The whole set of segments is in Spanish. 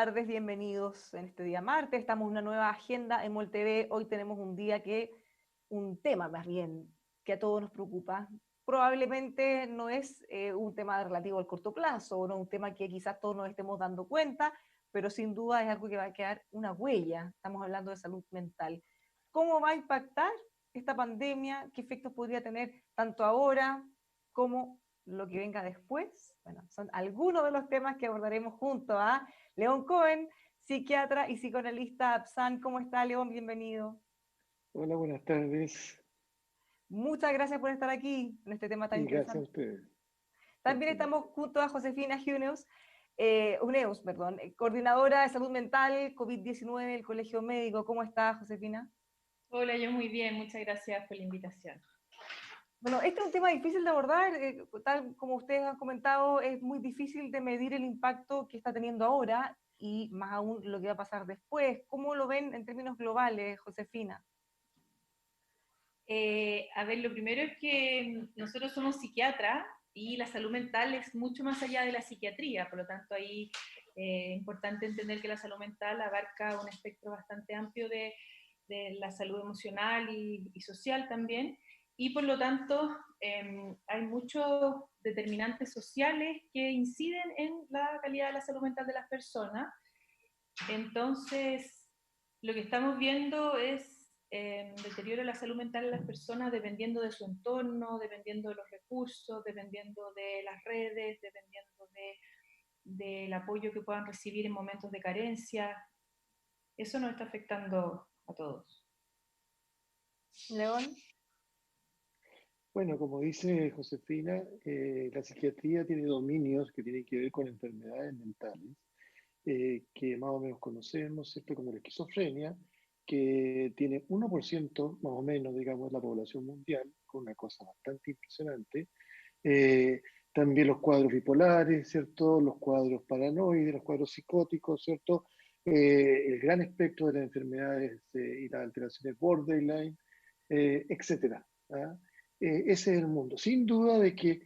tardes, bienvenidos en este día martes. Estamos en una nueva agenda en MOL TV. Hoy tenemos un tema más bien, que a todos nos preocupa. Probablemente no es un tema relativo al corto plazo, o no un tema que quizás todos nos estemos dando cuenta, pero sin duda es algo que va a quedar una huella. Estamos hablando de salud mental. ¿Cómo va a impactar esta pandemia? ¿Qué efectos podría tener tanto ahora como lo que venga después? Bueno, son algunos de los temas que abordaremos junto a León Cohen, psiquiatra y psicoanalista APSAN. ¿Cómo está, León? Bienvenido. Hola, buenas tardes Muchas gracias por estar aquí en este tema tan y gracias a interesante. ustedes por También estamos tenerme. junto a Josefina Uneus, coordinadora de salud mental COVID-19 del Colegio Médico. ¿Cómo está, Josefina? Hola, yo muy bien, muchas gracias por la invitación. Bueno, este es un tema difícil de abordar, tal como ustedes han comentado, es muy difícil de medir el impacto que está teniendo ahora y más aún lo que va a pasar después. ¿Cómo lo ven en términos globales, Josefina? A ver, lo primero es que nosotros somos psiquiatras y la salud mental es mucho más allá de la psiquiatría, por lo tanto ahí es importante entender que la salud mental abarca un espectro bastante amplio de la salud emocional y social también, y por lo tanto hay muchos determinantes sociales que inciden en la calidad de la salud mental de las personas. Entonces, lo que estamos viendo es deterioro de la salud mental de las personas dependiendo de su entorno, dependiendo de los recursos, dependiendo de las redes, dependiendo del apoyo que puedan recibir en momentos de carencia. Eso nos está afectando a todos. León. Bueno, como dice Josefina, la psiquiatría tiene dominios que tienen que ver con enfermedades mentales, que más o menos conocemos, ¿cierto? Como la esquizofrenia, que tiene 1% más o menos, digamos, de la población mundial, con una cosa bastante impresionante. Eh, También los cuadros bipolares, ¿cierto? Los cuadros paranoides, los cuadros psicóticos, ¿cierto? El gran espectro de las enfermedades y las alteraciones borderline, etcétera. ¿Ah? Ese es el mundo. Sin duda de que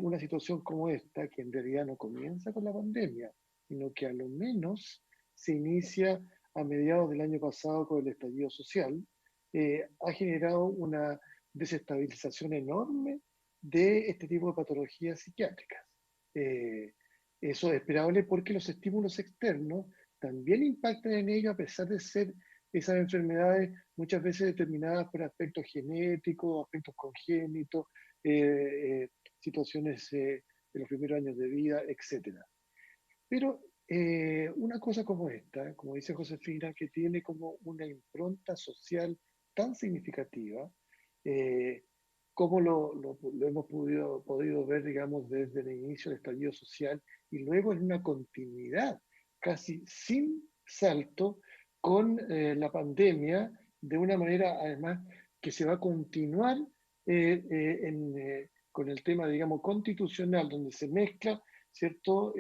una situación como esta, que en realidad no comienza con la pandemia, sino que a lo menos se inicia a mediados del año pasado con el estallido social, ha generado una desestabilización enorme de este tipo de patologías psiquiátricas. Eh, Eso es esperable porque los estímulos externos también impactan en ello a pesar de ser esas enfermedades muchas veces determinadas por aspectos genéticos, aspectos congénitos, situaciones de los primeros años de vida, etc. Pero una cosa como esta, como dice Josefina, que tiene como una impronta social tan significativa, eh, como lo hemos podido ver, digamos, desde el inicio del estallido social y luego en una continuidad, casi sin salto, con la pandemia, de una manera además que se va a continuar con el tema, digamos, constitucional, donde se mezcla, ¿cierto?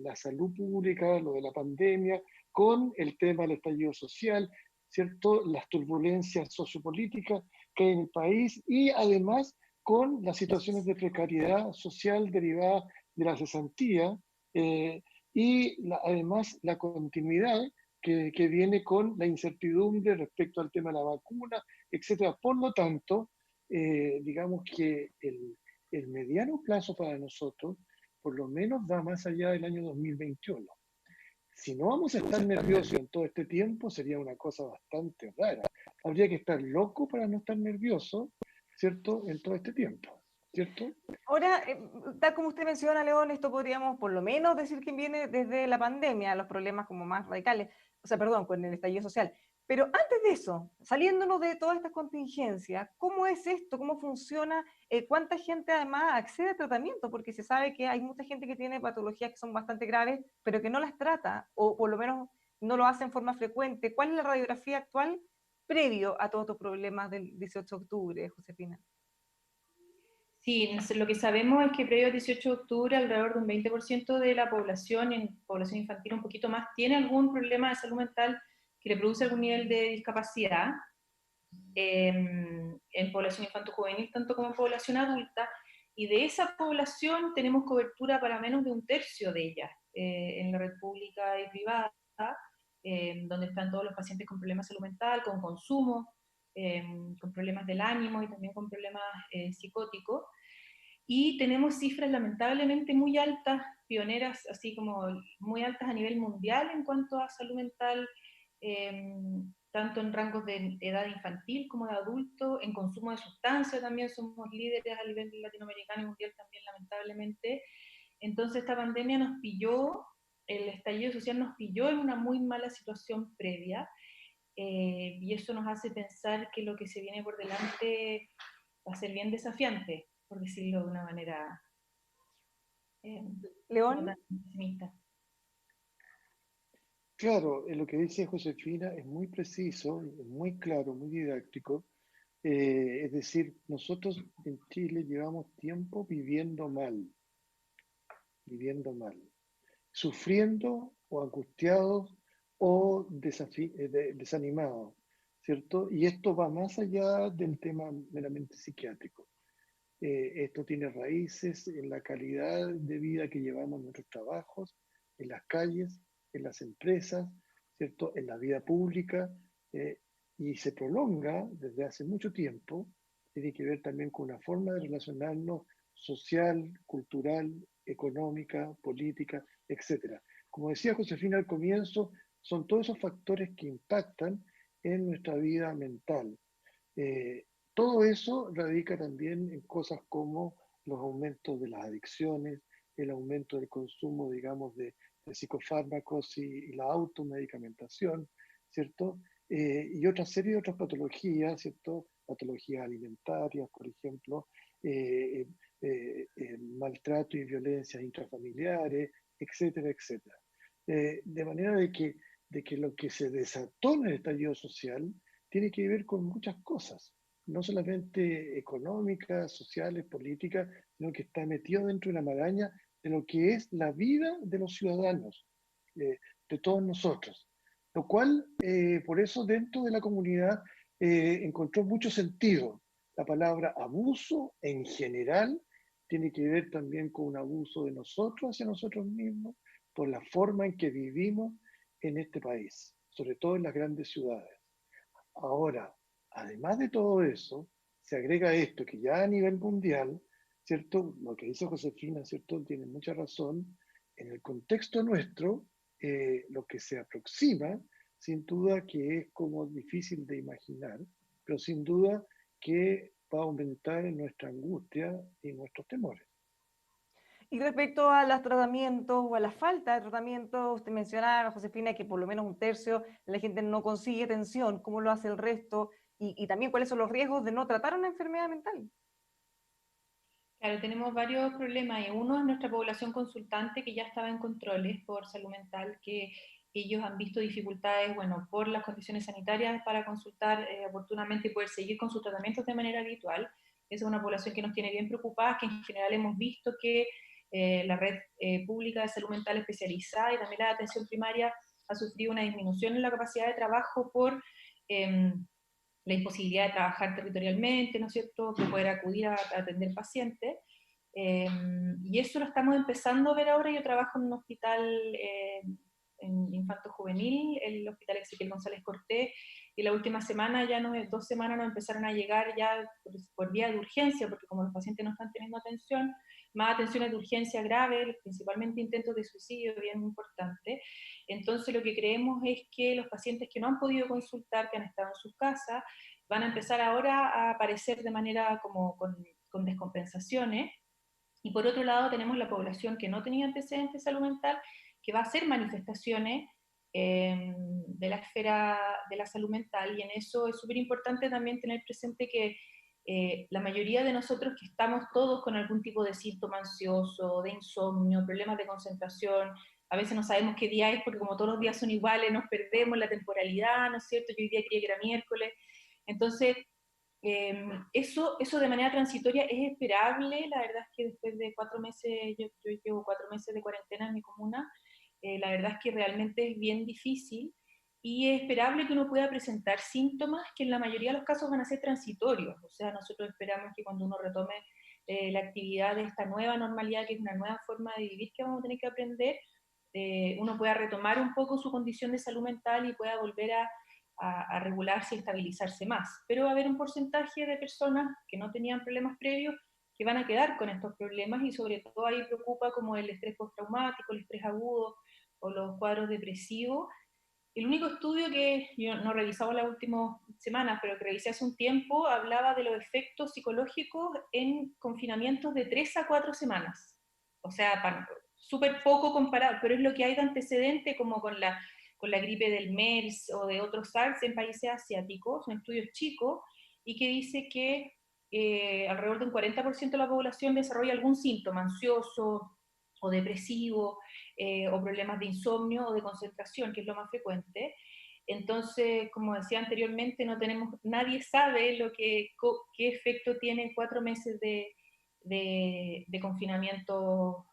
La salud pública, lo de la pandemia, con el tema del estallido social, ¿cierto? Las turbulencias sociopolíticas que hay en el país y además con las situaciones de precariedad social derivadas de la cesantía y además la continuidad que viene con la incertidumbre respecto al tema de la vacuna, etcétera. Por lo tanto, digamos que el mediano plazo para nosotros por lo menos va más allá del año 2021. Si no vamos a estar nerviosos en todo este tiempo, sería una cosa bastante rara. Habría que estar loco para no estar nervioso, ¿cierto? En todo este tiempo, ¿cierto? Ahora, tal como usted menciona, León, esto podríamos por lo menos decir que viene desde la pandemia, los problemas como más radicales, o sea, perdón, con el estallido social. Pero antes de eso, saliéndonos de todas estas contingencias, ¿cómo es esto? ¿Cómo funciona? ¿Cuánta gente además accede a tratamiento? Porque se sabe que hay mucha gente que tiene patologías que son bastante graves, pero que no las trata, o por lo menos no lo hace en forma frecuente. ¿Cuál es la radiografía actual previo a todos estos problemas del 18 de octubre, Josefina? Sí, lo que sabemos es que previo al 18 de octubre alrededor de un 20% de la población, en población infantil un poquito más, tiene algún problema de salud mental que le produce algún nivel de discapacidad. En población infanto-juvenil, tanto como en población adulta, y de esa población tenemos cobertura para menos de un tercio de ella. en la red pública y privada, donde están todos los pacientes con problemas de salud mental, con consumo, con problemas del ánimo y también con problemas psicóticos. Y tenemos cifras lamentablemente muy altas, pioneras, así como muy altas a nivel mundial en cuanto a salud mental, tanto en rangos de edad infantil como de adulto, en consumo de sustancias también somos líderes a nivel latinoamericano y mundial también lamentablemente. Entonces esta pandemia nos pilló, el estallido social nos pilló en una muy mala situación previa, y eso nos hace pensar que lo que se viene por delante va a ser bien desafiante, por decirlo de una manera no León, tan pesimista. Claro, lo que dice Josefina es muy preciso, es muy claro, muy didáctico. Es decir, nosotros en Chile llevamos tiempo viviendo mal, sufriendo o angustiados o desanimados, ¿cierto? Y esto va más allá del tema meramente psiquiátrico. Esto tiene raíces en la calidad de vida que llevamos en nuestros trabajos, en las calles, en las empresas, ¿cierto? En la vida pública, y se prolonga desde hace mucho tiempo. Tiene que ver también con una forma de relacionarnos social, cultural, económica, política, etc. Como decía Josefina al comienzo, son todos esos factores que impactan en nuestra vida mental. Eh, Todo eso radica también en cosas como los aumentos de las adicciones, el aumento del consumo, digamos, de psicofármacos y la automedicamentación, ¿cierto? Y otra serie de otras patologías, ¿cierto? Patologías alimentarias, por ejemplo, maltrato y violencias intrafamiliares, etcétera, etcétera. De manera de que lo que se desató en el estallido social tiene que ver con muchas cosas, no solamente económicas, sociales, políticas, sino que está metido dentro de una maraña de lo que es la vida de los ciudadanos, de todos nosotros. Lo cual, por eso dentro de la comunidad encontró mucho sentido. La palabra abuso en general tiene que ver también con un abuso de nosotros hacia nosotros mismos, por la forma en que vivimos en este país, sobre todo en las grandes ciudades. Ahora, además de todo eso, se agrega esto que ya a nivel mundial, ¿cierto? Lo que dice Josefina, ¿cierto? Tiene mucha razón. En el contexto nuestro, lo que se aproxima, sin duda que es como difícil de imaginar, pero sin duda que va a aumentar en nuestra angustia y nuestros temores. y respecto a los tratamientos o a la falta de tratamientos, usted mencionaba, Josefina, que por lo menos un tercio de la gente no consigue atención. ¿Cómo lo hace el resto? Y también cuáles son los riesgos de no tratar una enfermedad mental. Claro, tenemos varios problemas. Y uno es nuestra población consultante que ya estaba en controles por salud mental, que ellos han visto dificultades, bueno, por las condiciones sanitarias para consultar oportunamente y poder seguir con sus tratamientos de manera habitual. Esa es una población que nos tiene bien preocupadas, que en general hemos visto que la red pública de salud mental especializada y también la de atención primaria ha sufrido una disminución en la capacidad de trabajo por la imposibilidad de trabajar territorialmente, ¿no es cierto?, de poder acudir a atender pacientes. Y eso lo estamos empezando a ver ahora. Yo trabajo en un hospital en infanto juvenil, el Hospital Ezequiel González Cortés, y la última semana, ya 2 semanas, nos empezaron a llegar ya por vía de urgencia, porque como los pacientes no están teniendo atención, más atenciones de urgencia grave, principalmente intentos de suicidio, bien importante. Entonces lo que creemos es que los pacientes que no han podido consultar, que han estado en sus casas, van a empezar ahora a aparecer de manera como con descompensaciones. Y por otro lado tenemos la población que no tenía antecedentes de salud mental, que va a hacer manifestaciones de la esfera de la salud mental, y en eso es súper importante también tener presente que la mayoría de nosotros que estamos todos con algún tipo de síntoma ansioso, de insomnio, problemas de concentración, a veces no sabemos qué día es porque como todos los días son iguales, nos perdemos la temporalidad, ¿no es cierto? Yo hoy día creía que era miércoles. Entonces, eso de manera transitoria es esperable. La verdad es que después de 4 meses, yo llevo 4 meses de cuarentena en mi comuna, la verdad es que realmente es bien difícil y es esperable que uno pueda presentar síntomas que en la mayoría de los casos van a ser transitorios. O sea, nosotros esperamos que cuando uno retome la actividad de esta nueva normalidad, que es una nueva forma de vivir que vamos a tener que aprender, uno pueda retomar un poco su condición de salud mental y pueda volver a regularse y estabilizarse más. Pero va a haber un porcentaje de personas que no tenían problemas previos que van a quedar con estos problemas, y sobre todo ahí preocupa como el estrés postraumático, el estrés agudo o los cuadros depresivos. El único estudio que yo no he revisado las últimas semanas, pero que revisé hace un tiempo, hablaba de los efectos psicológicos en confinamientos de 3 a 4 semanas. O sea, súper poco comparado, pero es lo que hay de antecedente, como con la gripe del MERS o de otros SARS en países asiáticos, son estudios chicos, y que dice que alrededor de un 40% de la población desarrolla algún síntoma ansioso o depresivo, o problemas de insomnio o de concentración, que es lo más frecuente. Entonces, como decía anteriormente, nadie sabe qué efecto tienen 4 meses de confinamiento,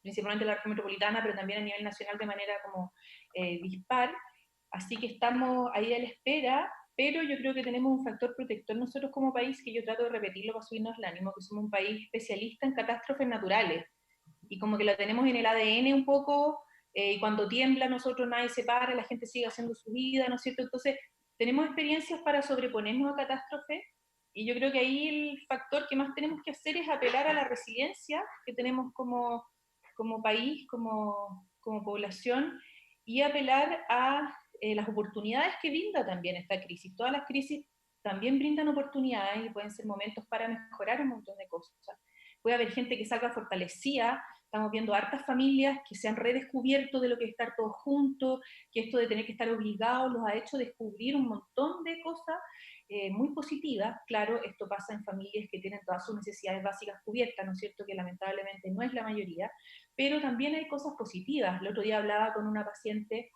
principalmente en la región metropolitana, pero también a nivel nacional de manera como dispar. Así que estamos ahí a la espera, pero yo creo que tenemos un factor protector nosotros como país, que yo trato de repetirlo para subirnos el ánimo, que somos un país especialista en catástrofes naturales, y como que lo tenemos en el ADN un poco, y cuando tiembla nosotros nadie se para, la gente sigue haciendo su vida, ¿no es cierto? Entonces, tenemos experiencias para sobreponernos a catástrofes, y yo creo que ahí el factor que más tenemos que hacer es apelar a la resiliencia que tenemos como país, como población, y apelar a las oportunidades que brinda también esta crisis. Todas las crisis también brindan oportunidades y pueden ser momentos para mejorar un montón de cosas. Puede haber gente que salga fortalecida. Estamos viendo hartas familias que se han redescubierto de lo que es estar todos juntos, que esto de tener que estar obligados los ha hecho descubrir un montón de cosas muy positivas. Claro, esto pasa en familias que tienen todas sus necesidades básicas cubiertas, ¿no es cierto?, que lamentablemente no es la mayoría, pero también hay cosas positivas. El otro día hablaba con una paciente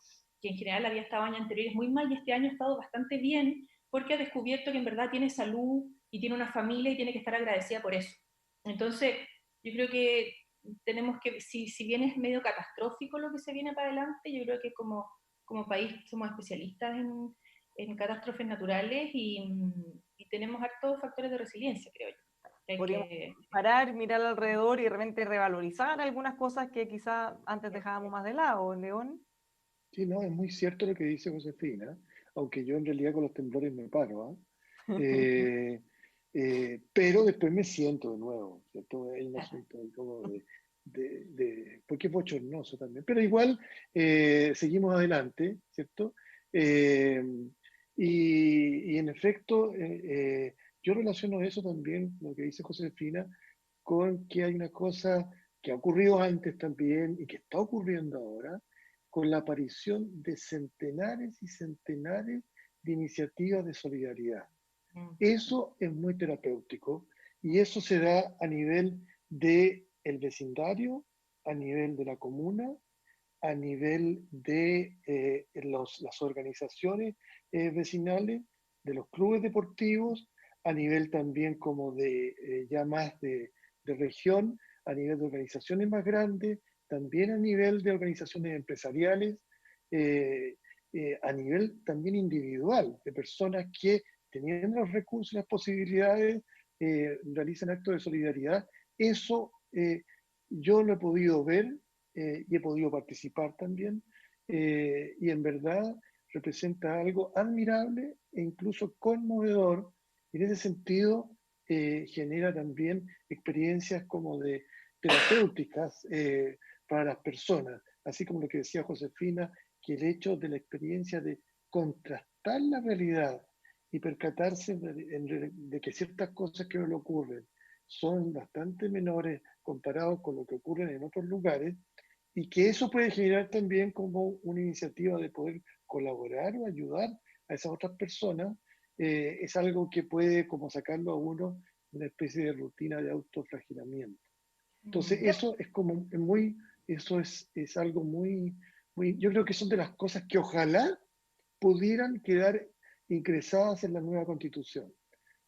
que en general había estado años anteriores muy mal, y este año ha estado bastante bien, porque ha descubierto que en verdad tiene salud y tiene una familia y tiene que estar agradecida por eso. Entonces, yo creo que tenemos que, si bien es medio catastrófico lo que se viene para adelante, yo creo que como país somos especialistas en catástrofes naturales, y tenemos hartos factores de resiliencia, creo yo. Podríamos parar, mirar alrededor y de repente revalorizar algunas cosas que quizá antes dejábamos más de lado, León. Sí, no, es muy cierto lo que dice Josefina, aunque yo en realidad con los temblores me paro, pero después me siento de nuevo, ¿cierto? Hay un asunto ahí como porque es bochornoso también, pero igual seguimos adelante, ¿cierto? Y en efecto, yo relaciono eso también, lo que dice Josefina, con que hay una cosa que ha ocurrido antes también y que está ocurriendo ahora, con la aparición de centenares y centenares de iniciativas de solidaridad. Eso es muy terapéutico, y eso se da a nivel del vecindario, a nivel de la comuna, a nivel de las organizaciones vecinales, de los clubes deportivos, a nivel también como de ya más de región, a nivel de organizaciones más grandes, también a nivel de organizaciones empresariales, a nivel también individual, de personas que teniendo los recursos y las posibilidades realizan actos de solidaridad. Eso yo lo he podido ver y he podido participar también, y en verdad representa algo admirable e incluso conmovedor, y en ese sentido genera también experiencias como de terapéuticas para las personas, así como lo que decía Josefina, que el hecho de la experiencia de contrastar la realidad y percatarse de que ciertas cosas que no le ocurren son bastante menores comparados con lo que ocurre en otros lugares, y que eso puede generar también como una iniciativa de poder colaborar o ayudar a esas otras personas, es algo que puede como sacarlo a uno de una especie de rutina de autoflagelamiento. Entonces eso es como muy, eso es algo muy, muy, yo creo que son de las cosas que ojalá pudieran quedar ingresadas en la nueva constitución.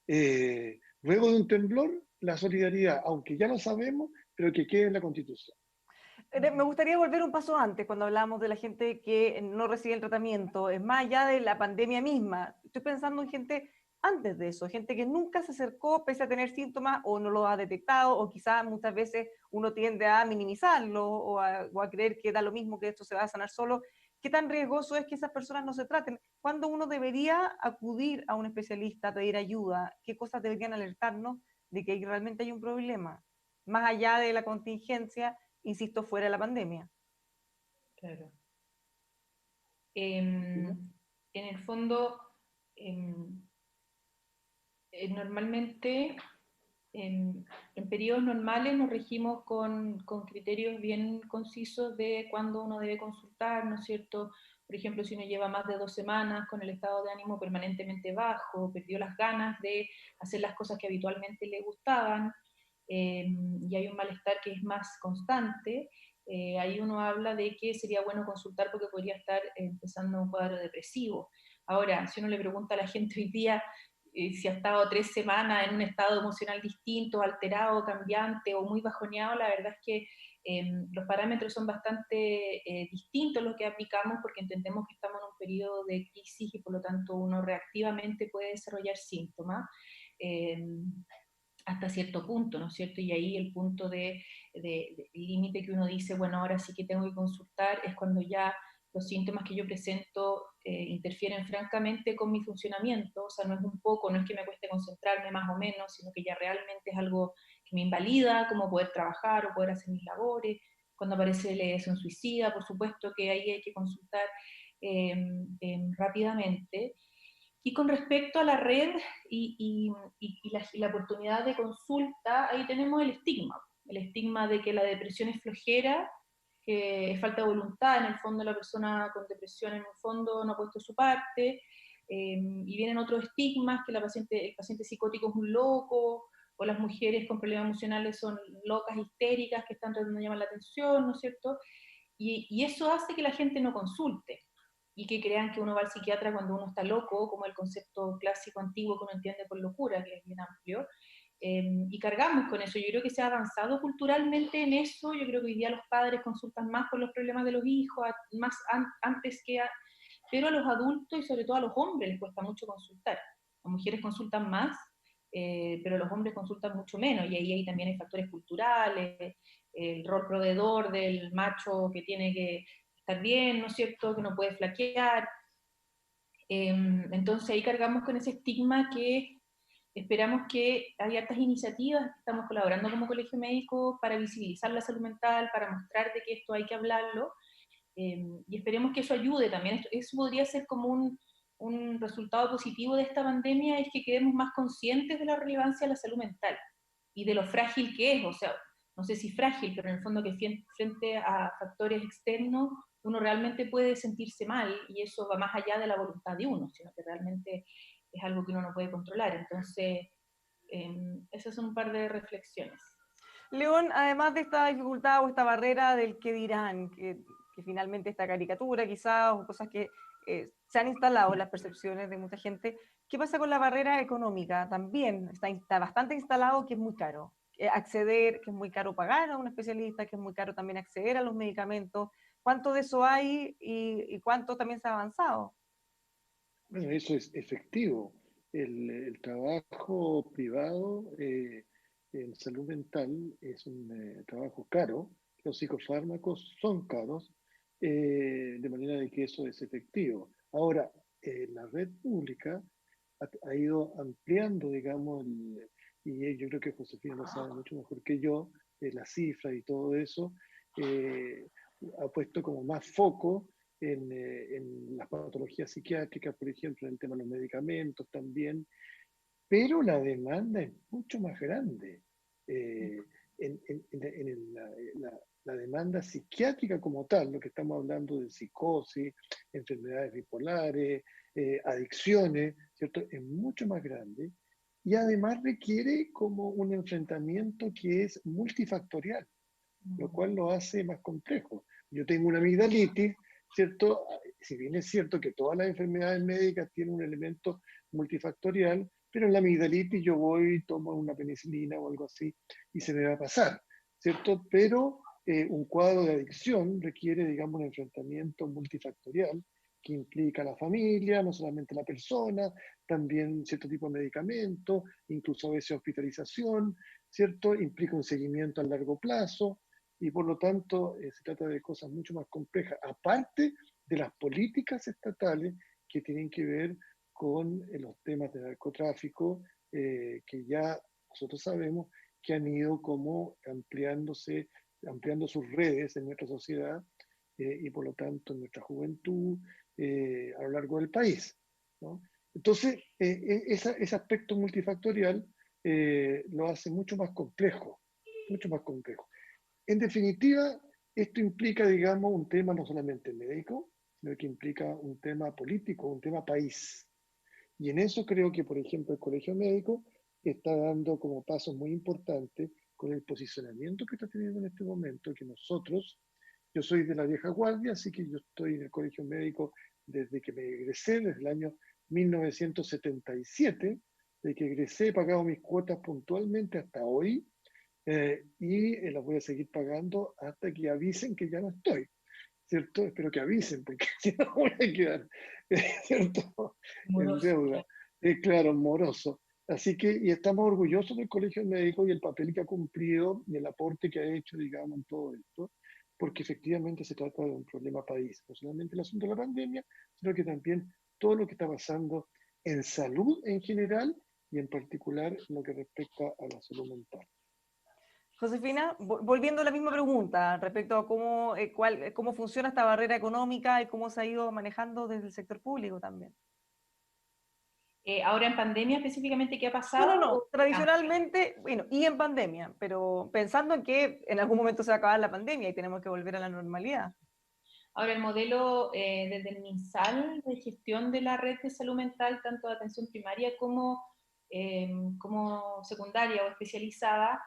Luego de un temblor, la solidaridad, aunque ya lo sabemos, pero que quede en la constitución. Me gustaría volver un paso antes, cuando hablamos de la gente que no recibe el tratamiento, es más allá de la pandemia misma. Estoy pensando en gente antes de eso, gente que nunca se acercó pese a tener síntomas o no lo ha detectado, o quizás muchas veces uno tiende a minimizarlo o a creer que da lo mismo, que esto se va a sanar solo. ¿Qué tan riesgoso es que esas personas no se traten? ¿Cuándo uno debería acudir a un especialista, pedir ayuda? ¿Qué cosas deberían alertarnos de que realmente hay un problema? Más allá de la contingencia, insisto, fuera de la pandemia. Claro. ¿No? En el fondo, normalmente en periodos normales nos regimos con criterios bien concisos de cuándo uno debe consultar, ¿no es cierto? Por ejemplo, si uno lleva más de 2 semanas con el estado de ánimo permanentemente bajo, perdió las ganas de hacer las cosas que habitualmente le gustaban, y hay un malestar que es más constante, ahí uno habla de que sería bueno consultar porque podría estar empezando un cuadro depresivo. Ahora, si uno le pregunta a la gente hoy día si ha estado 3 semanas en un estado emocional distinto, alterado, cambiante o muy bajoneado, la verdad es que los parámetros son bastante distintos los que aplicamos porque entendemos que estamos en un periodo de crisis y por lo tanto uno reactivamente puede desarrollar síntomas. Hasta cierto punto, ¿no es cierto? Y ahí el punto de límite que uno dice, bueno, ahora sí que tengo que consultar, es cuando ya los síntomas que yo presento interfieren francamente con mi funcionamiento, o sea, no es un poco, no es que me cueste concentrarme más o menos, sino que ya realmente es algo que me invalida, como poder trabajar o poder hacer mis labores. Cuando aparece la ideación suicida, por supuesto que ahí hay que consultar rápidamente. Y con respecto a la red y la oportunidad de consulta, ahí tenemos el estigma de que la depresión es flojera, que es falta de voluntad, en el fondo la persona con depresión en el fondo no ha puesto su parte, y vienen otros estigmas, que el paciente psicótico es un loco, o las mujeres con problemas emocionales son locas, histéricas, que están tratando de llamar la atención, ¿no es cierto? Y eso hace que la gente no consulte y que crean que uno va al psiquiatra cuando uno está loco, como el concepto clásico antiguo que uno entiende por locura, que es bien amplio, y cargamos con eso. Yo creo que se ha avanzado culturalmente en eso, yo creo que hoy día los padres consultan más por los problemas de los hijos, más antes que pero a los adultos y sobre todo a los hombres les cuesta mucho consultar. Las mujeres consultan más, pero los hombres consultan mucho menos, y ahí también hay factores culturales, el rol proveedor del macho que tiene que estar bien, ¿no es cierto?, que no puede flaquear. Entonces ahí cargamos con ese estigma que esperamos que haya hartas iniciativas, estamos colaborando como colegio médico para visibilizar la salud mental, para mostrar de que esto hay que hablarlo, y esperemos que eso ayude también. Eso podría ser como un resultado positivo de esta pandemia, es que quedemos más conscientes de la relevancia de la salud mental y de lo frágil que es, o sea, no sé si frágil, pero en el fondo que frente a factores externos uno realmente puede sentirse mal y eso va más allá de la voluntad de uno, sino que realmente es algo que uno no puede controlar. Entonces, esas son un par de reflexiones. León, además de esta dificultad o esta barrera del qué dirán, que finalmente esta caricatura quizás, o cosas que se han instalado en las percepciones de mucha gente, ¿qué pasa con la barrera económica? También está bastante instalado que es muy caro acceder, que es muy caro pagar a un especialista, que es muy caro también acceder a los medicamentos. ¿Cuánto de eso hay y cuánto también se ha avanzado? Bueno, eso es efectivo. El trabajo privado en salud mental es un trabajo caro. Los psicofármacos son caros, de manera de que eso es efectivo. Ahora, la red pública ha ido ampliando, digamos, y yo creo que Josefina lo sabe mucho mejor que yo, las cifras y todo eso, ha puesto como más foco en las patologías psiquiátricas, por ejemplo, en el tema de los medicamentos también, pero la demanda es mucho más grande. La demanda psiquiátrica como tal, lo que estamos hablando de psicosis, enfermedades bipolares, adicciones, ¿cierto? Es mucho más grande y además requiere como un enfrentamiento que es multifactorial, lo cual lo hace más complejo. Yo tengo una amigdalitis, ¿cierto? Si bien es cierto que todas las enfermedades médicas tienen un elemento multifactorial, pero en la amigdalitis yo voy, tomo una penicilina o algo así y se me va a pasar, ¿cierto? Pero un cuadro de adicción requiere, digamos, un enfrentamiento multifactorial que implica a la familia, no solamente la persona, también cierto tipo de medicamentos, incluso a veces hospitalización, ¿cierto? Implica un seguimiento a largo plazo y por lo tanto se trata de cosas mucho más complejas, aparte de las políticas estatales que tienen que ver con los temas de narcotráfico, que ya nosotros sabemos que han ido como ampliándose, ampliando sus redes en nuestra sociedad y por lo tanto en nuestra juventud a lo largo del país, ¿no? Entonces, ese aspecto multifactorial lo hace mucho más complejo, mucho más complejo. En definitiva, esto implica, digamos, un tema no solamente médico, sino que implica un tema político, un tema país. Y en eso creo que, por ejemplo, el Colegio Médico está dando como pasos muy importantes con el posicionamiento que está teniendo en este momento, que nosotros, yo soy de la vieja guardia, así que yo estoy en el Colegio Médico desde que me egresé, desde el año 1977, de que egresé, he pagado mis cuotas puntualmente hasta hoy, y las voy a seguir pagando hasta que avisen que ya no estoy, ¿cierto? Espero que avisen, porque si no voy a quedar, ¿cierto? En Moroso, deuda. claro. Claro, moroso. Así que, y estamos orgullosos del Colegio Médico y el papel que ha cumplido y el aporte que ha hecho, digamos, en todo esto, porque efectivamente se trata de un problema país, no solamente el asunto de la pandemia, sino que también todo lo que está pasando en salud en general y en particular en lo que respecta a la salud mental. Josefina, volviendo a la misma pregunta respecto a cómo funciona esta barrera económica y cómo se ha ido manejando desde el sector público también. Ahora en pandemia específicamente, ¿qué ha No, no, pasado? no. Tradicionalmente, bueno, y en pandemia, pero pensando en que en algún momento se va a acabar la pandemia y tenemos que volver a la normalidad. Ahora el modelo desde el MinSal de gestión de la red de salud mental, tanto de atención primaria como secundaria o especializada,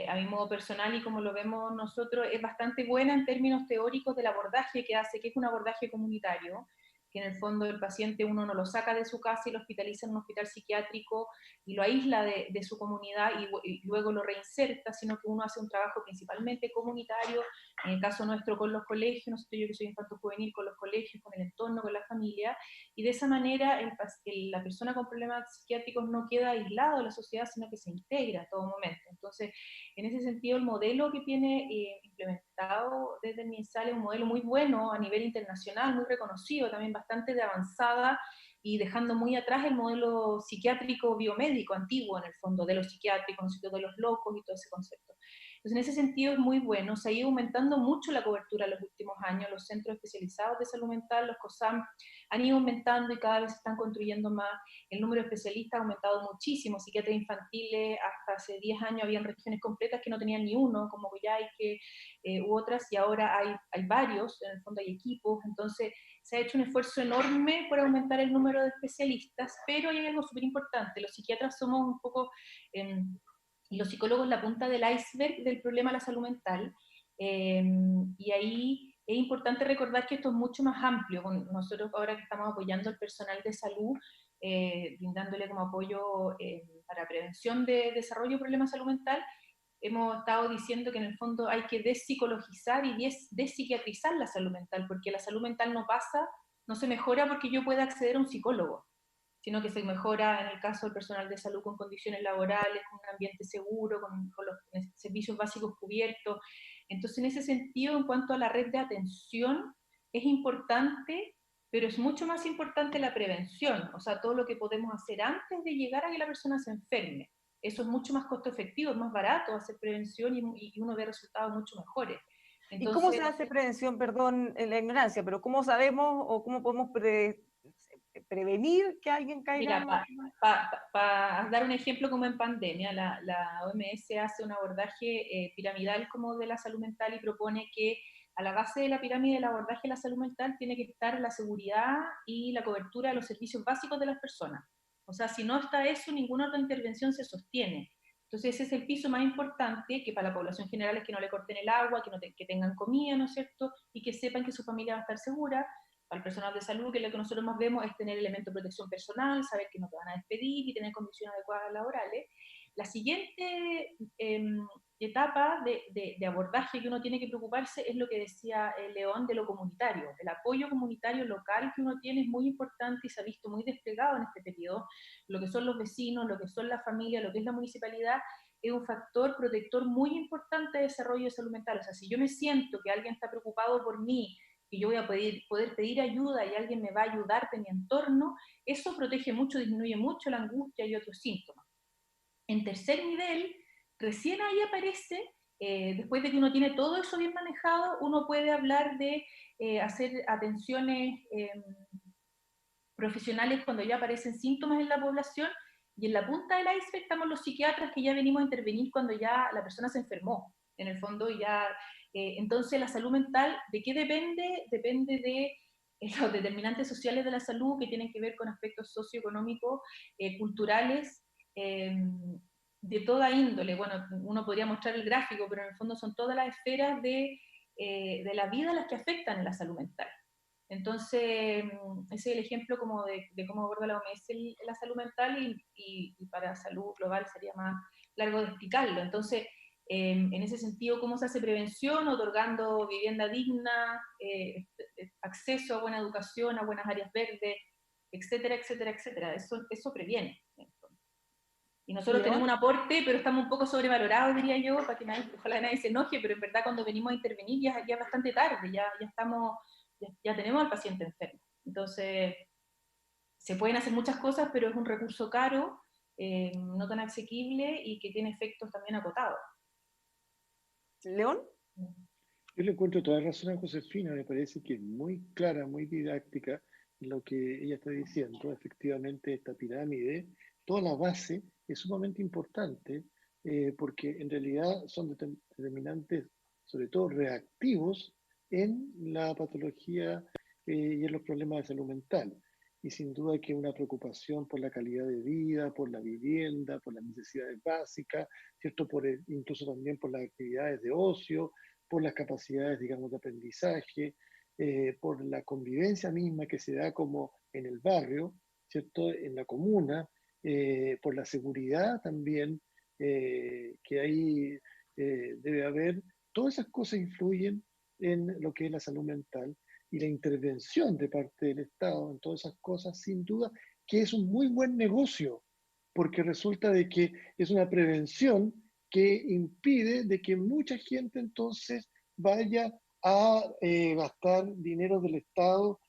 a mi modo personal y como lo vemos nosotros, es bastante buena en términos teóricos del abordaje que hace, que es un abordaje comunitario, que en el fondo el paciente uno no lo saca de su casa y lo hospitaliza en un hospital psiquiátrico y lo aísla de su comunidad y luego lo reinserta, sino que uno hace un trabajo principalmente comunitario, en el caso nuestro con los colegios, nosotros yo que soy infanto juvenil, con los colegios, con el entorno, con la familia, y de esa manera la persona con problemas psiquiátricos no queda aislado de la sociedad, sino que se integra a todo momento. Entonces, en ese sentido, el modelo que tiene implementado desde el MinSal es un modelo muy bueno a nivel internacional, muy reconocido, también bastante de avanzada, y dejando muy atrás el modelo psiquiátrico biomédico antiguo, en el fondo, de los psiquiátricos, de los locos y todo ese concepto. Entonces, en ese sentido es muy bueno, se ha ido aumentando mucho la cobertura en los últimos años, los centros especializados de salud mental, los COSAM, han ido aumentando y cada vez se están construyendo más, el número de especialistas ha aumentado muchísimo, psiquiatras infantiles, hasta hace 10 años habían regiones completas que no tenían ni uno, como Coyhaique u otras, y ahora hay varios, en el fondo hay equipos, entonces se ha hecho un esfuerzo enorme por aumentar el número de especialistas, pero hay algo súper importante, los psiquiatras somos un poco... y los psicólogos la punta del iceberg del problema de la salud mental, y ahí es importante recordar que esto es mucho más amplio. Nosotros ahora que estamos apoyando al personal de salud, brindándole como apoyo para prevención de desarrollo de problemas de salud mental, hemos estado diciendo que en el fondo hay que despsicologizar y despsiquiatrizar la salud mental, porque la salud mental no pasa, no se mejora porque yo pueda acceder a un psicólogo, sino que se mejora en el caso del personal de salud con condiciones laborales, con un ambiente seguro, con los servicios básicos cubiertos. Entonces, en ese sentido, en cuanto a la red de atención, es importante, pero es mucho más importante la prevención, o sea, todo lo que podemos hacer antes de llegar a que la persona se enferme. Eso es mucho más costo efectivo, es más barato hacer prevención y uno ve resultados mucho mejores. ¿Y cómo Entonces, se hace prevención, perdón, en la ignorancia, pero cómo sabemos o cómo podemos prevenir que alguien caiga mira, en una... para dar un ejemplo como en pandemia, la OMS hace un abordaje piramidal como de la salud mental y propone que a la base de la pirámide del abordaje de la salud mental tiene que estar la seguridad y la cobertura de los servicios básicos de las personas. O sea, si no está eso, ninguna otra intervención se sostiene. Entonces ese es el piso más importante, que para la población general es que no le corten el agua, que tengan comida, ¿no es cierto? Y que sepan que su familia va a estar segura. Para el personal de salud, que lo que nosotros más vemos es tener elementos de protección personal, saber que no te van a despedir y tener condiciones adecuadas laborales. La siguiente etapa de abordaje que uno tiene que preocuparse es lo que decía León, de lo comunitario. El apoyo comunitario local que uno tiene es muy importante y se ha visto muy desplegado en este periodo. Lo que son los vecinos, lo que son las familias, lo que es la municipalidad, es un factor protector muy importante de desarrollo de salud mental. O sea, si yo me siento que alguien está preocupado por mí, que yo voy a poder pedir ayuda y alguien me va a ayudar de mi entorno, eso protege mucho, disminuye mucho la angustia y otros síntomas. En tercer nivel, recién ahí aparece, después de que uno tiene todo eso bien manejado, uno puede hablar de hacer atenciones profesionales cuando ya aparecen síntomas en la población, y en la punta del iceberg estamos los psiquiatras que ya venimos a intervenir cuando ya la persona se enfermó, en el fondo, y ya, entonces la salud mental, ¿de qué depende? Depende de los determinantes sociales de la salud que tienen que ver con aspectos socioeconómicos, culturales, de toda índole. Bueno, uno podría mostrar el gráfico, pero en el fondo son todas las esferas de la vida las que afectan en la salud mental. Entonces, ese es el ejemplo como de cómo aborda la OMS la salud mental, y para salud global sería más largo de explicarlo. Entonces, en ese sentido, ¿cómo se hace prevención? Otorgando vivienda digna, acceso a buena educación, a buenas áreas verdes, etcétera, etcétera, etcétera. Eso previene. Y nosotros León. tenemos un aporte, pero estamos un poco sobrevalorados, diría yo, para que ojalá nadie se enoje, pero en verdad cuando venimos a intervenir ya es bastante tarde, ya estamos, ya tenemos al paciente enfermo. Entonces, se pueden hacer muchas cosas, pero es un recurso caro, no tan asequible y que tiene efectos también acotados. ¿León? Yo le encuentro toda razón a Josefina, me parece que es muy clara, muy didáctica en lo que ella está diciendo. Efectivamente, esta pirámide, toda la base es sumamente importante, porque en realidad son determinantes, sobre todo reactivos, en la patología y en los problemas de salud mental. Y sin duda que una preocupación por la calidad de vida, por la vivienda, por las necesidades básicas, ¿cierto? Incluso también por las actividades de ocio, por las capacidades, digamos, de aprendizaje, por la convivencia misma que se da como en el barrio, ¿cierto? En la comuna, por la seguridad también que ahí debe haber. Todas esas cosas influyen en lo que es la salud mental, y la intervención de parte del Estado en todas esas cosas, sin duda, que es un muy buen negocio, porque resulta de que es una prevención que impide de que mucha gente entonces vaya a gastar dinero del Estado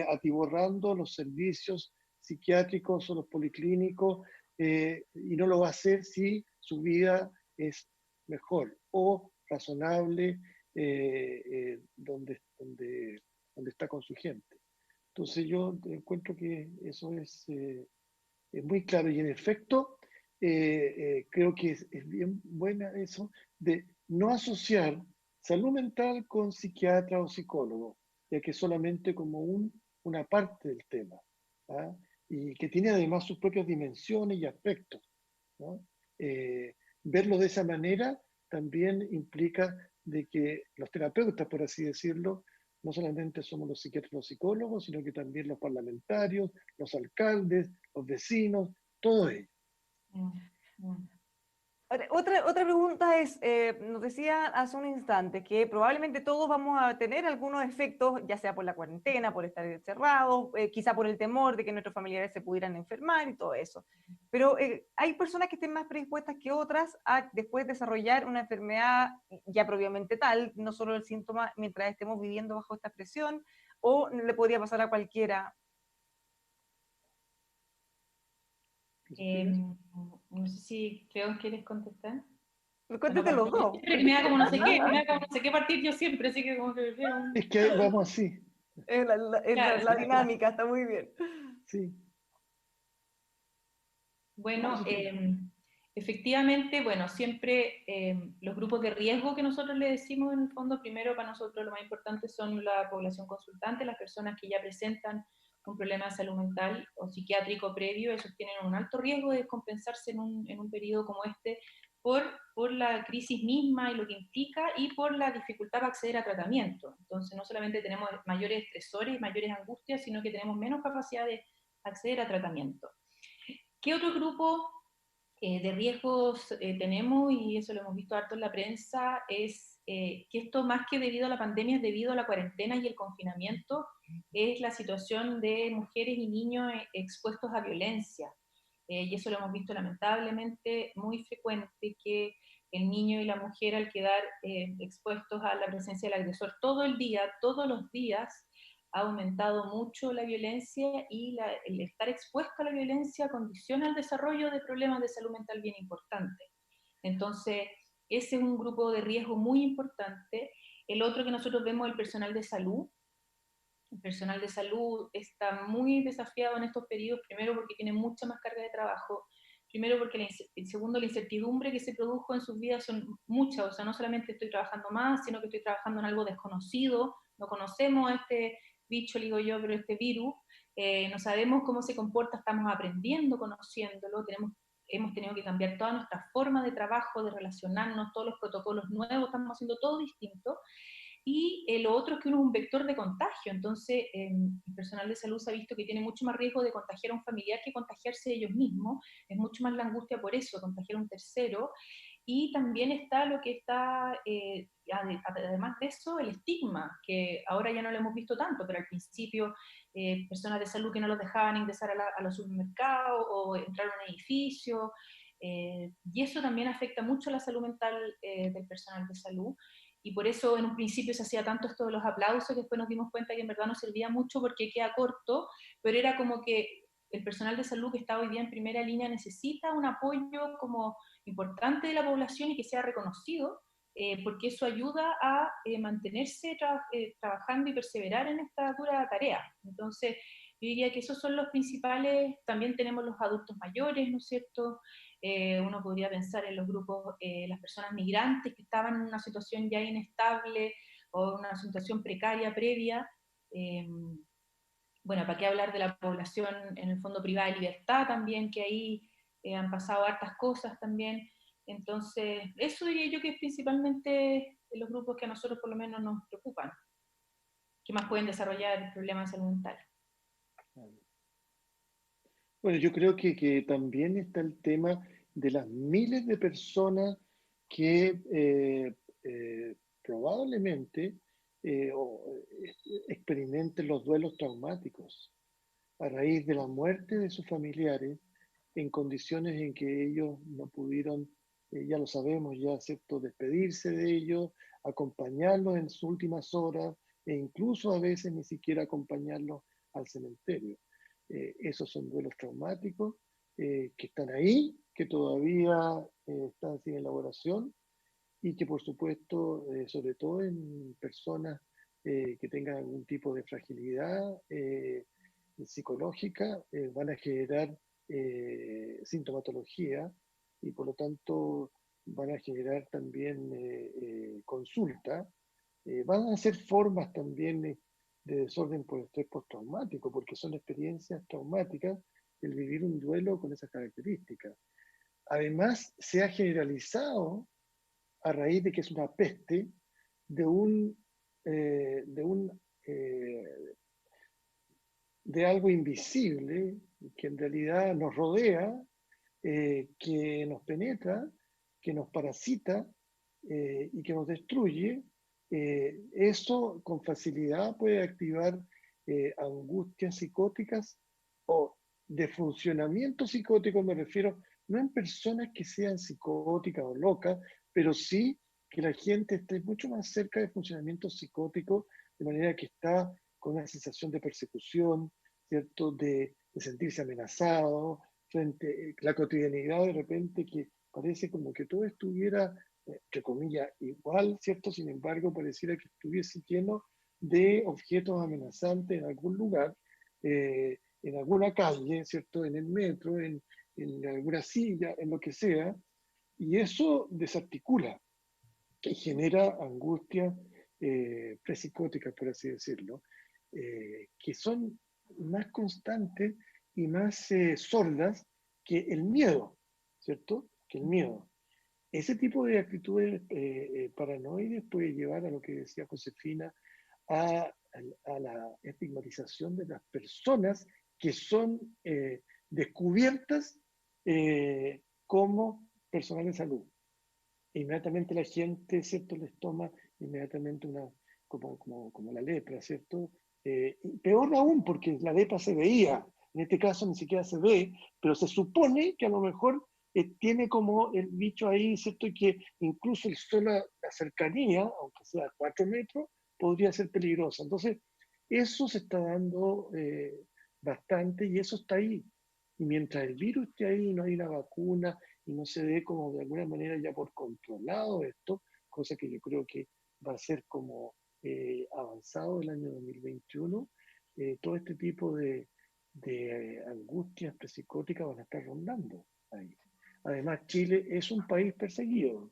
atiborrando los servicios psiquiátricos o los policlínicos, y no lo va a hacer si su vida es mejor o razonable, donde está con su gente. Entonces yo encuentro que eso es muy claro, y en efecto creo que es bien buena eso de no asociar salud mental con psiquiatra o psicólogo, ya que es solamente como una parte del tema, ¿ah? Y que tiene además sus propias dimensiones y aspectos, ¿no? Verlo de esa manera también implica de que los terapeutas, por así decirlo, no solamente somos los psiquiatras y los psicólogos, sino que también los parlamentarios, los alcaldes, los vecinos, todo ello. Otra pregunta es, nos decía hace un instante que probablemente todos vamos a tener algunos efectos, ya sea por la cuarentena, por estar encerrados, quizá por el temor de que nuestros familiares se pudieran enfermar y todo eso. Pero hay personas que estén más predispuestas que otras a después desarrollar una enfermedad ya propiamente tal, no solo el síntoma mientras estemos viviendo bajo esta presión, o le podría pasar a cualquiera. No sé si creo que quieres contestar. Cuéntate los dos. Siempre me da como no sé qué, me da como no sé qué partir yo siempre, así que como que prefiero un... Es que vamos así. Claro. La dinámica está muy bien. Sí. Bueno, efectivamente, bueno, siempre los grupos de riesgo que nosotros le decimos en el fondo, primero para nosotros lo más importante son la población consultante, las personas que ya presentan un problema de salud mental o psiquiátrico previo, esos tienen un alto riesgo de descompensarse en un periodo como este por la crisis misma y lo que implica, y por la dificultad para acceder a tratamiento. Entonces no solamente tenemos mayores estresores, mayores angustias, sino que tenemos menos capacidad de acceder a tratamiento. ¿Qué otro grupo de riesgos tenemos, y eso lo hemos visto harto en la prensa, es que esto más que debido a la pandemia es debido a la cuarentena y el confinamiento, es la situación de mujeres y niños expuestos a violencia. Y eso lo hemos visto lamentablemente muy frecuente, que el niño y la mujer al quedar expuestos a la presencia del agresor todo el día, todos los días, ha aumentado mucho la violencia, y el estar expuesto a la violencia condiciona el desarrollo de problemas de salud mental bien importantes. Entonces, ese es un grupo de riesgo muy importante. El otro que nosotros vemos es el personal de salud. El personal de salud está muy desafiado en estos periodos, primero porque tiene mucha más carga de trabajo, primero porque segundo, la incertidumbre que se produjo en sus vidas son muchas, o sea, no solamente estoy trabajando más, sino que estoy trabajando en algo desconocido, no conocemos a este bicho, digo yo, pero este virus, no sabemos cómo se comporta, estamos aprendiendo, conociéndolo, hemos tenido que cambiar toda nuestra forma de trabajo, de relacionarnos, todos los protocolos nuevos, estamos haciendo todo distinto. Y lo otro es que uno es un vector de contagio, entonces el personal de salud se ha visto que tiene mucho más riesgo de contagiar a un familiar que contagiarse ellos mismos, es mucho más la angustia por eso, contagiar a un tercero. Y también está lo que está, además de eso, el estigma, que ahora ya no lo hemos visto tanto, pero al principio personas de salud que no los dejaban ingresar a los supermercados o entrar a un edificio, y eso también afecta mucho la salud mental del personal de salud. Y por eso en un principio se hacía tanto esto de los aplausos, que después nos dimos cuenta que en verdad no servía mucho porque queda corto, pero era como que el personal de salud que está hoy día en primera línea necesita un apoyo como importante de la población y que sea reconocido, porque eso ayuda a mantenerse trabajando y perseverar en esta dura tarea. Entonces, yo diría que esos son los principales. También tenemos los adultos mayores, ¿no es cierto? Uno podría pensar en los grupos, las personas migrantes que estaban en una situación ya inestable o una situación precaria previa. Eh, bueno, ¿para qué hablar de la población en el fondo privada de libertad también, que ahí han pasado hartas cosas también? Entonces, eso diría yo que es principalmente los grupos que a nosotros por lo menos nos preocupan, que más pueden desarrollar problemas de salud mental. Bueno, yo creo que también está el tema de las miles de personas que probablemente experimenten los duelos traumáticos a raíz de la muerte de sus familiares en condiciones en que ellos no pudieron, ya lo sabemos, ya ¿cierto?, despedirse de ellos, acompañarlos en sus últimas horas e incluso a veces ni siquiera acompañarlos al cementerio. Esos son duelos traumáticos que están ahí, que todavía están sin elaboración y que por supuesto, sobre todo en personas que tengan algún tipo de fragilidad psicológica, van a generar sintomatología y por lo tanto van a generar también consulta. Van a ser formas también de desorden por estrés postraumático, porque son experiencias traumáticas el vivir un duelo con esas características. Además, se ha generalizado a raíz de que es una peste, de un, de un de algo invisible que en realidad nos rodea, que nos penetra, que nos parasita y que nos destruye. Eso con facilidad puede activar angustias psicóticas o de funcionamiento psicótico, me refiero, no en personas que sean psicóticas o locas, pero sí que la gente esté mucho más cerca de funcionamiento psicótico, de manera que está con una sensación de persecución, ¿cierto? De sentirse amenazado, frente a la cotidianidad de repente que parece como que todo estuviera, entre comillas, igual, ¿cierto? Sin embargo, pareciera que estuviese lleno de objetos amenazantes en algún lugar, en alguna calle, ¿cierto? En el metro, en alguna silla, en lo que sea, y eso desarticula y genera angustia prepsicóticas, por así decirlo, que son más constantes y más sordas que el miedo, ¿cierto? Que el miedo. Ese tipo de actitudes paranoides puede llevar a lo que decía Josefina, a la estigmatización de las personas que son descubiertas como personal de salud. Inmediatamente la gente, ¿cierto?, les toma inmediatamente como la lepra, ¿cierto? Peor aún, porque la lepra se veía, en este caso ni siquiera se ve, pero se supone que a lo mejor tiene como el bicho ahí, ¿cierto? Y que incluso la cercanía, aunque sea 4 metros, podría ser peligrosa. Entonces, eso se está dando bastante y eso está ahí. Y mientras el virus esté ahí, no hay una vacuna y no se dé como de alguna manera ya por controlado esto, cosa que yo creo que va a ser como avanzado el año 2021, todo este tipo de angustias psicóticas van a estar rondando ahí. Además, Chile es un país perseguido.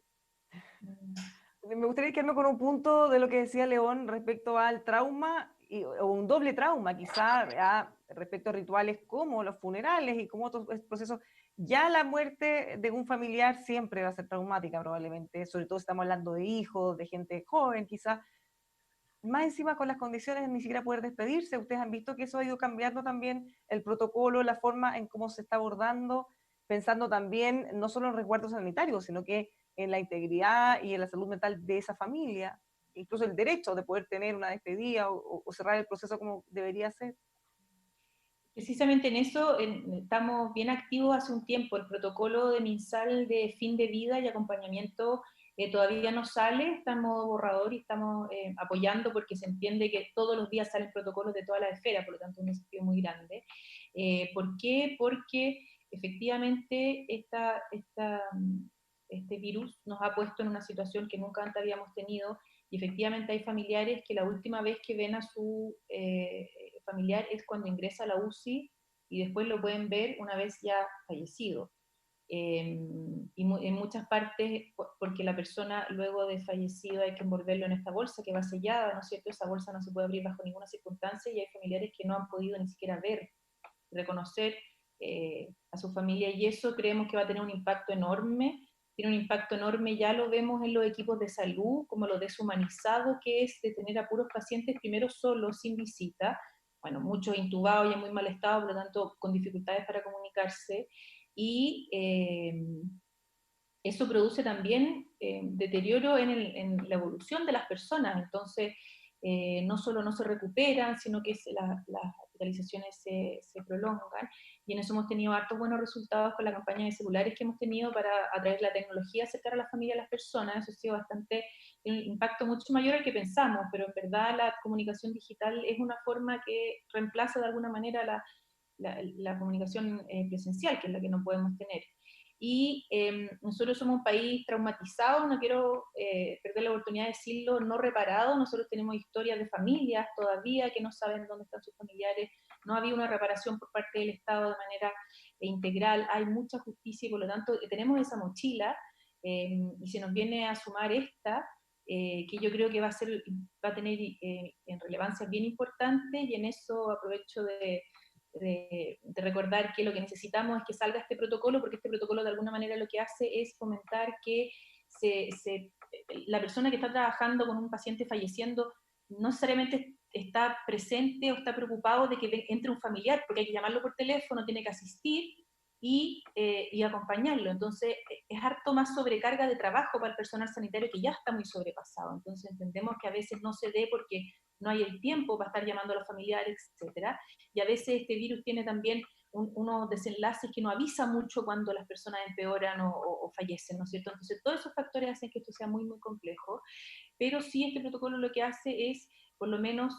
Me gustaría quedarme con un punto de lo que decía León respecto al trauma, o un doble trauma, quizá respecto a rituales como los funerales y como otros procesos. Ya la muerte de un familiar siempre va a ser traumática probablemente, sobre todo si estamos hablando de hijos, de gente joven, quizá. Más encima con las condiciones de ni siquiera poder despedirse. Ustedes han visto que eso ha ido cambiando también el protocolo, la forma en cómo se está abordando, pensando también no solo en resguardos sanitarios, sino que en la integridad y en la salud mental de esa familia, incluso el derecho de poder tener una despedida o cerrar el proceso como debería ser. Precisamente en eso estamos bien activos hace un tiempo. El protocolo de MinSal de fin de vida y acompañamiento todavía no sale, está en modo borrador y estamos apoyando porque se entiende que todos los días salen protocolos de toda la esfera, por lo tanto es un desafío muy grande. ¿Por qué? Porque efectivamente este virus nos ha puesto en una situación que nunca antes habíamos tenido y efectivamente hay familiares que la última vez que ven a su familiar es cuando ingresa a la UCI y después lo pueden ver una vez ya fallecido. Y en muchas partes, porque la persona luego de fallecido hay que envolverlo en esta bolsa que va sellada, ¿no es cierto? Esa bolsa no se puede abrir bajo ninguna circunstancia y hay familiares que no han podido ni siquiera ver, reconocer a su familia y eso creemos que va a tener un impacto enorme. Tiene un impacto enorme, ya lo vemos en los equipos de salud, como lo deshumanizado que es de tener a puros pacientes primero solos, sin visita, bueno, muchos intubados y en muy mal estado, por lo tanto con dificultades para comunicarse, y eso produce también deterioro en la evolución de las personas, entonces no solo no se recuperan, sino que las hospitalizaciones se prolongan, y en eso hemos tenido hartos buenos resultados con la campaña de celulares que hemos tenido para a través de la tecnología acercar a la familia a las personas, eso ha sido bastante, un impacto mucho mayor al que pensamos, pero en verdad la comunicación digital es una forma que reemplaza de alguna manera la comunicación presencial, que es la que no podemos tener. Y nosotros somos un país traumatizado, no quiero perder la oportunidad de decirlo, no reparado. Nosotros tenemos historias de familias todavía que no saben dónde están sus familiares, no había una reparación por parte del Estado de manera integral, hay mucha justicia y por lo tanto tenemos esa mochila y se nos viene a sumar esta, que yo creo que va a tener en relevancia bien importante, y en eso aprovecho de recordar que lo que necesitamos es que salga este protocolo, porque este protocolo de alguna manera lo que hace es fomentar que la persona que está trabajando con un paciente falleciendo no necesariamente está presente o está preocupado de que entre un familiar, porque hay que llamarlo por teléfono, tiene que asistir y acompañarlo. Entonces es harto más sobrecarga de trabajo para el personal sanitario que ya está muy sobrepasado. Entonces entendemos que a veces no se dé porque no hay el tiempo para estar llamando a los familiares, etcétera. Y a veces este virus tiene también unos desenlaces que no avisa mucho cuando las personas empeoran o fallecen, ¿no es cierto? Entonces todos esos factores hacen que esto sea muy, muy complejo, pero sí este protocolo lo que hace es, por lo menos,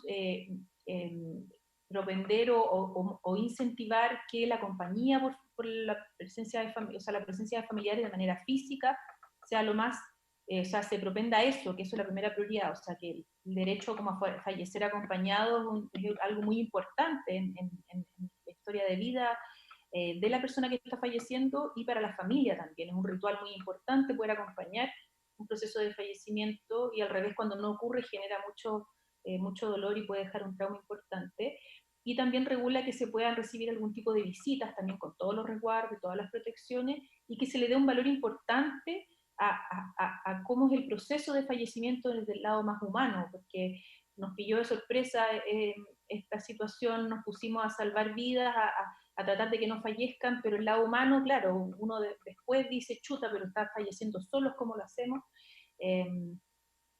propender o incentivar que la compañía por la presencia o sea, la presencia de familiares de manera física sea lo más, o sea, se propenda a eso, que eso es la primera prioridad, o sea, que el derecho como a fallecer acompañado es algo muy importante en la historia de vida de la persona que está falleciendo y para la familia también. Es un ritual muy importante poder acompañar un proceso de fallecimiento y al revés, cuando no ocurre, genera mucho dolor y puede dejar un trauma importante. Y también regula que se puedan recibir algún tipo de visitas, también con todos los resguardos, todas las protecciones, y que se le dé un valor importante a cómo es el proceso de fallecimiento desde el lado más humano, porque nos pilló de sorpresa esta situación, nos pusimos a salvar vidas, a tratar de que no fallezcan, pero el lado humano, claro, uno después dice, chuta, pero está falleciendo solos, ¿cómo lo hacemos?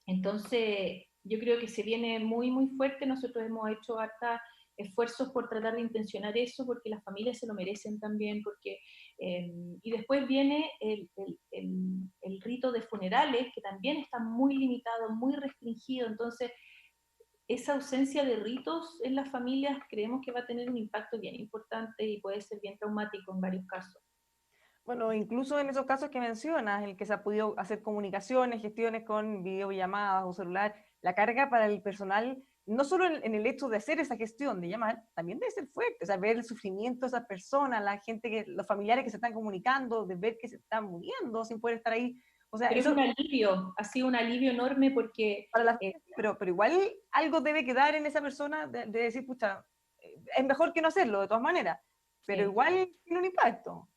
Entonces, yo creo que se viene muy, muy fuerte. Nosotros hemos hecho harta esfuerzos por tratar de intencionar eso, porque las familias se lo merecen también, porque, y después viene el rito de funerales, que también está muy limitado, muy restringido. Entonces, esa ausencia de ritos en las familias creemos que va a tener un impacto bien importante y puede ser bien traumático en varios casos. Bueno, incluso en esos casos que mencionas, el que se ha podido hacer comunicaciones, gestiones con videollamadas o celular, la carga para el personal, no solo en el hecho de hacer esa gestión, de llamar, también debe ser fuerte, o sea, ver el sufrimiento de esas personas, la gente, los familiares que se están comunicando, de ver que se están muriendo sin poder estar ahí. O sea, Pero es eso un alivio, ha sido un alivio enorme porque... para la, pero igual algo debe quedar en esa persona de decir, pucha, es mejor que no hacerlo de todas maneras, pero sí. igual tiene un impacto.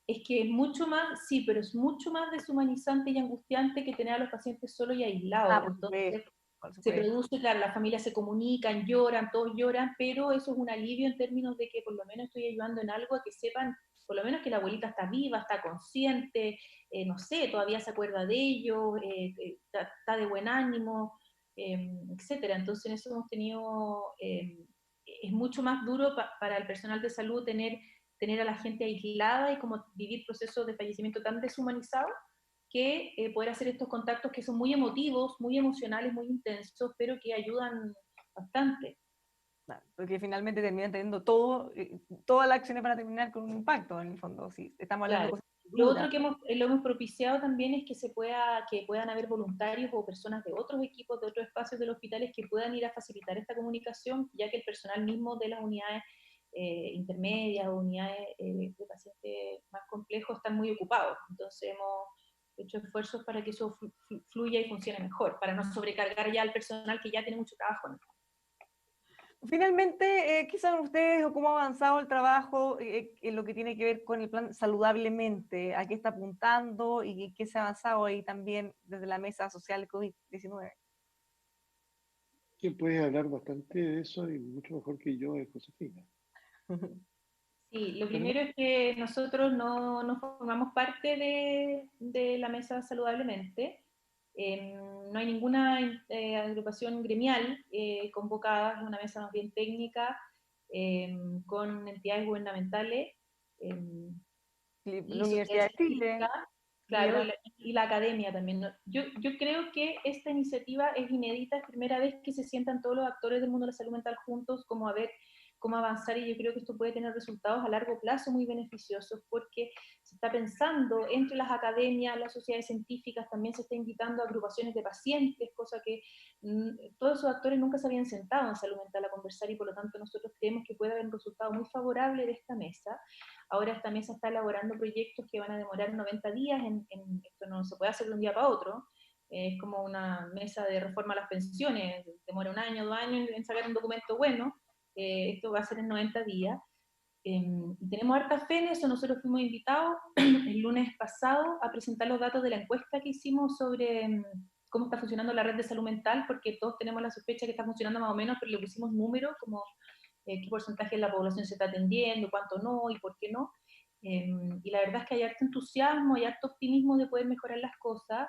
Es que es mucho más, sí, pero es mucho más deshumanizante y angustiante que tener a los pacientes solos y aislados. Por Entonces, supuesto, por se supuesto. produce, claro, las familias se comunican, lloran, todos lloran, pero eso es un alivio en términos de que por lo menos estoy ayudando en algo a que sepan, por lo menos que la abuelita está viva, está consciente, no sé, todavía se acuerda de ellos, está de buen ánimo, etcétera. Entonces, en eso hemos tenido, es mucho más duro para el personal de salud tener a la gente aislada y como vivir procesos de fallecimiento tan deshumanizados que poder hacer estos contactos que son muy emotivos, muy emocionales, muy intensos, pero que ayudan bastante. Claro, porque finalmente terminan teniendo todo, todas las acciones para terminar con un impacto en el fondo. Si estamos hablando de Claro. cosas Lo duras. otro que lo hemos propiciado también es que que puedan haber voluntarios o personas de otros equipos, de otros espacios del hospital que puedan ir a facilitar esta comunicación, ya que el personal mismo de las unidades intermedias o unidades de pacientes más complejos están muy ocupados. Entonces hemos hecho esfuerzos para que eso fluya y funcione mejor, para no sobrecargar ya al personal que ya tiene mucho trabajo, ¿no? Finalmente, ¿qué saben ustedes o cómo ha avanzado el trabajo en lo que tiene que ver con el plan saludablemente? ¿A qué está apuntando y qué se ha avanzado ahí también desde la mesa social COVID-19? Quien puede hablar bastante de eso y mucho mejor que yo es Josefina. Sí, lo Bueno, primero es que nosotros no formamos parte de la mesa saludablemente. No hay ninguna agrupación gremial convocada, es una mesa más bien técnica, con entidades gubernamentales y La Universidad sociedades de Chile, científicas, claro, Miguel y la academia también, ¿no? Yo creo que esta iniciativa es inédita, es primera vez que se sientan todos los actores del mundo de la salud mental juntos, como a ver cómo avanzar, y yo creo que esto puede tener resultados a largo plazo muy beneficiosos, porque se está pensando entre las academias, las sociedades científicas, también se está invitando a agrupaciones de pacientes, cosa que todos esos actores nunca se habían sentado en salud mental a conversar, y por lo tanto nosotros creemos que puede haber un resultado muy favorable de esta mesa. Ahora esta mesa está elaborando proyectos que van a demorar 90 días, esto no se puede hacer de un día para otro, es como una mesa de reforma a las pensiones, demora un año, 2 años en sacar un documento bueno, esto va a ser en 90 días. Tenemos harta fe en eso. Nosotros fuimos invitados el lunes pasado a presentar los datos de la encuesta que hicimos sobre cómo está funcionando la red de salud mental, porque todos tenemos la sospecha que está funcionando más o menos, pero le pusimos números como qué porcentaje de la población se está atendiendo, cuánto no y por qué no. Y la verdad es que hay harto entusiasmo, hay harto optimismo de poder mejorar las cosas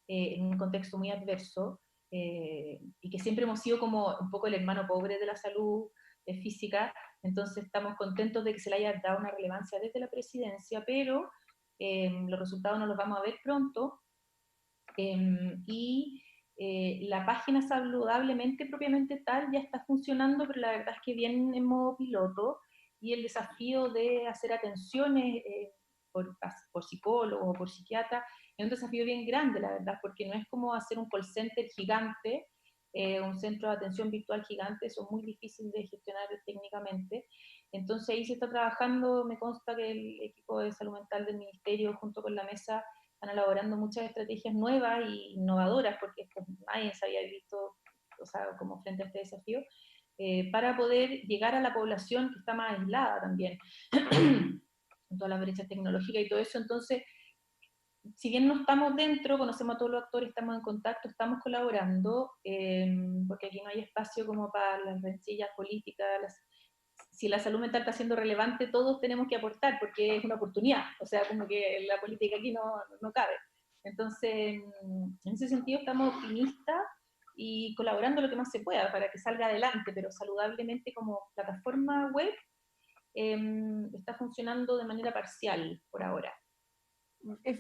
en un contexto muy adverso, y que siempre hemos sido como un poco el hermano pobre de la salud física. Entonces estamos contentos de que se le haya dado una relevancia desde la presidencia, pero los resultados no los vamos a ver pronto. Y la página saludablemente propiamente tal ya está funcionando, pero la verdad es que viene en modo piloto, y el desafío de hacer atenciones por psicólogo o por psiquiatra es un desafío bien grande, la verdad, porque no es como hacer un call center gigante, un centro de atención virtual gigante, eso es muy difícil de gestionar técnicamente. Entonces ahí se está trabajando, me consta que el equipo de salud mental del ministerio junto con la mesa están elaborando muchas estrategias nuevas e innovadoras, porque esto nadie se había visto, o sea, como frente a este desafío, para poder llegar a la población que está más aislada también, con todas las brechas tecnológicas y todo eso. Entonces, si bien no estamos dentro, conocemos a todos los actores, estamos en contacto, estamos colaborando, porque aquí no hay espacio como para las rencillas políticas, si la salud mental está siendo relevante, todos tenemos que aportar, porque es una oportunidad, o sea, como que la política aquí no cabe. Entonces, en ese sentido estamos optimistas y colaborando lo que más se pueda para que salga adelante, pero saludablemente como plataforma web está funcionando de manera parcial por ahora.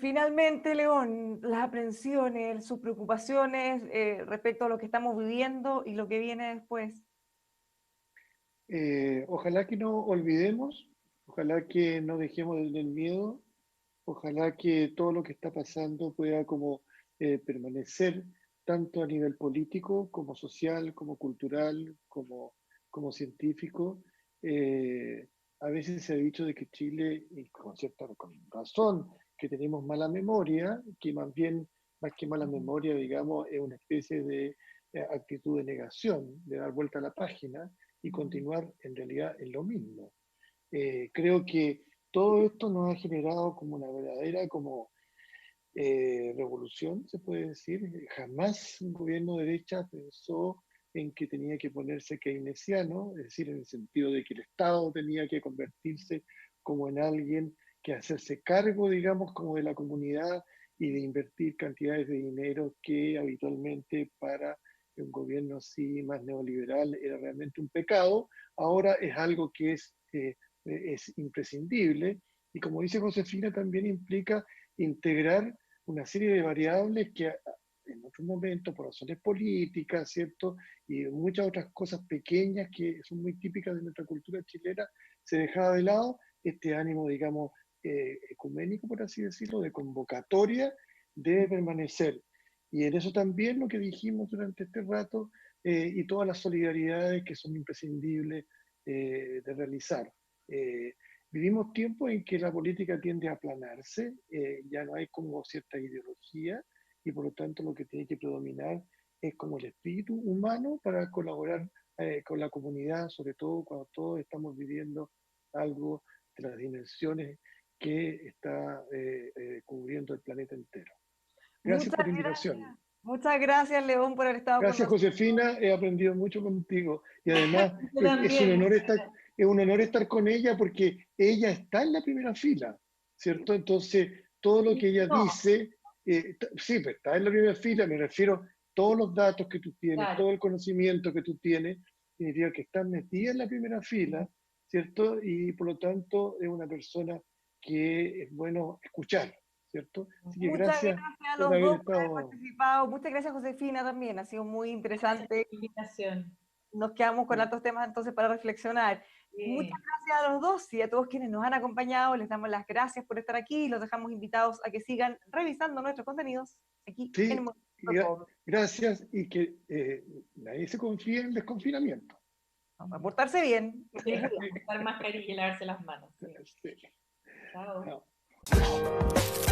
Finalmente, León, las aprensiones, sus preocupaciones respecto a lo que estamos viviendo y lo que viene después. Ojalá que no olvidemos, ojalá que no dejemos el miedo, ojalá que todo lo que está pasando pueda como permanecer tanto a nivel político como social, como cultural, como científico. A veces se ha dicho de que Chile, y con cierta razón, que tenemos mala memoria, que más que mala memoria, digamos, es una especie de actitud de negación, de dar vuelta a la página y continuar en realidad en lo mismo. Creo que todo esto nos ha generado como una verdadera revolución, se puede decir. Jamás un gobierno de derecha pensó en que tenía que ponerse keynesiano, es decir, en el sentido de que el Estado tenía que convertirse como en alguien que hacerse cargo, digamos, como de la comunidad y de invertir cantidades de dinero que habitualmente para un gobierno así más neoliberal era realmente un pecado. Ahora es algo que es imprescindible y, como dice Josefina, también implica integrar una serie de variables que en otros momentos, por razones políticas, ¿cierto? Y muchas otras cosas pequeñas que son muy típicas de nuestra cultura chilena, se dejaba de lado este ánimo, digamos, ecuménico, por así decirlo, de convocatoria, debe permanecer. Y en eso también lo que dijimos durante este rato y todas las solidaridades que son imprescindibles de realizar. Vivimos tiempos en que la política tiende a aplanarse, ya no hay como cierta ideología y por lo tanto lo que tiene que predominar es como el espíritu humano para colaborar con la comunidad, sobre todo cuando todos estamos viviendo algo de las dimensiones que está cubriendo el planeta entero. Gracias por la invitación. Muchas gracias, León, por haber estado con Gracias, nosotros. Josefina, he aprendido mucho contigo y además Yo es un también. honor estar con ella porque ella está en la primera fila, ¿cierto? Entonces, todo lo que ella No, dice, sí, pues está en la primera fila, me refiero todos los datos que tú tienes, claro. todo el conocimiento que tú tienes, significa que estás metida en la primera fila, ¿cierto? Y por lo tanto es una persona que es bueno escuchar, ¿cierto? Así que Muchas gracias gracias a por los haber dos por haber estado. participado. Muchas gracias, Josefina, también. Ha sido muy interesante. Invitación. Nos quedamos con altos temas entonces para reflexionar. Muchas gracias a los dos y a todos quienes nos han acompañado. Les damos las gracias por estar aquí y los dejamos invitados a que sigan revisando nuestros contenidos aquí en Sí, Movimiento. gracias y que nadie se confíe en el desconfinamiento. A portarse bien. Usar mascarilla y lavarse las manos. Sí. Sí. Chao. Chao.